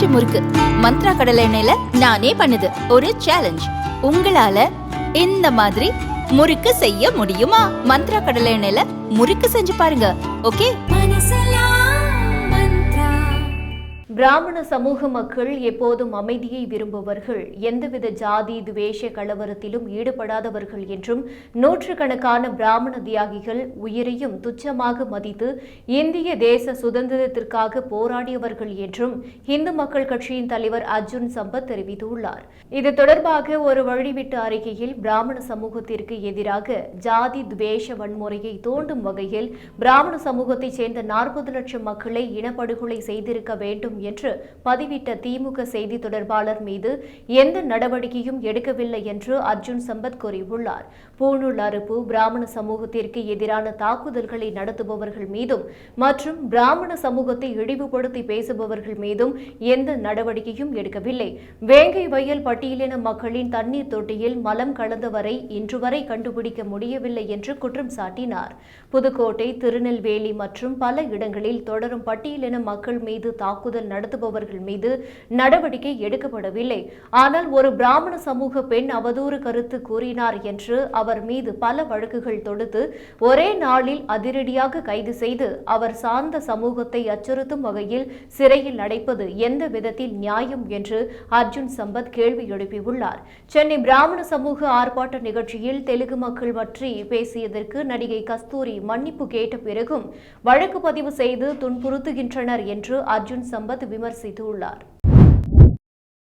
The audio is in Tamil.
பஞ்சு முறுக்கு மந்த்ரா கடலை எண்ணெயில நானே பண்ணுது ஒரு சேலஞ்ச். உங்களால இந்த மாதிரி முறுக்கு செய்ய முடியுமா? மந்த்ரா கடலை எண்ணெயில முறுக்கு செஞ்சு பாருங்க. ஓகே. பிராமண சமூக மக்கள் எப்போதும் அமைதியை விரும்புவர்கள், எந்தவித ஜாதி துவேஷ கலவரத்திலும் ஈடுபடாதவர்கள் என்றும் நூற்றுக்கணக்கான பிராமண தியாகிகள் உயிரையும் துச்சமாக மதித்து இந்திய தேச சுதந்திரத்திற்காக போராடியவர்கள் என்றும் இந்து மக்கள் கட்சியின் தலைவர் அர்ஜுன் சம்பத் தெரிவித்துள்ளார். இது தொடர்பாக ஒரு வழிவிட்ட அறிக்கையில் பிராமண சமூகத்திற்கு எதிராக ஜாதி துவேஷ வன்முறையை தூண்டும் வகையில் பிராமண சமூகத்தைச் சேர்ந்த 40 லட்சம் மக்களை இனப்படுகொலை செய்திருக்க வேண்டும் என்று பதிவிட்ட திமுக செய்தி தொடர்பாளர் மீது எந்த நடவடிக்கையும் எடுக்கவில்லை என்று அர்ஜுன் சம்பத் கூறியுள்ளார். பூணூல் அறுப்பு, பிராமண சமூகத்திற்கு எதிரான தாக்குதல்களை நடத்துபவர்கள் மீதும் மற்றும் பிராமண சமூகத்தை இழிவுபடுத்தி பேசுபவர்கள் மீதும் எந்த நடவடிக்கையும் எடுக்கவில்லை. வேங்கை வயல் பட்டியலின மக்களின் தண்ணீர் தொட்டியில் மலம் கலந்தவரை இன்று வரை கண்டுபிடிக்க முடியவில்லை என்று குற்றம் சாட்டினார். புதுக்கோட்டை, திருநெல்வேலி மற்றும் பல இடங்களில் தொடரும் பட்டியலின மக்கள் மீது தாக்குதல் நடத்துபவர்கள் மீது நடவடிக்கை எடுக்கப்படவில்லை. ஆனால் ஒரு பிராமண சமூக பெண் அவதூறு கருத்து கூறினார் என்று அவர் மீது பல வழக்குகள் தொடுத்து ஒரே நாளில் அதிரடியாக கைது செய்து அவர் சார்ந்த சமூகத்தை அச்சுறுத்தும் வகையில் சிறையில் அடைப்பது எந்த விதத்தில் நியாயம் என்று அர்ஜுன் சம்பத் கேள்வி எழுப்பியுள்ளார். சென்னை பிராமண சமூக ஆர்ப்பாட்ட நிகழ்ச்சியில் தெலுங்கு மக்கள் பற்றி பேசியதற்கு நடிகை கஸ்தூரி மன்னிப்பு கேட்ட பிறகும் வழக்கு பதிவு செய்து துன்புறுத்துகின்றனர் என்று அர்ஜுன் சம்பத் விமர்சித்துள்ளார்.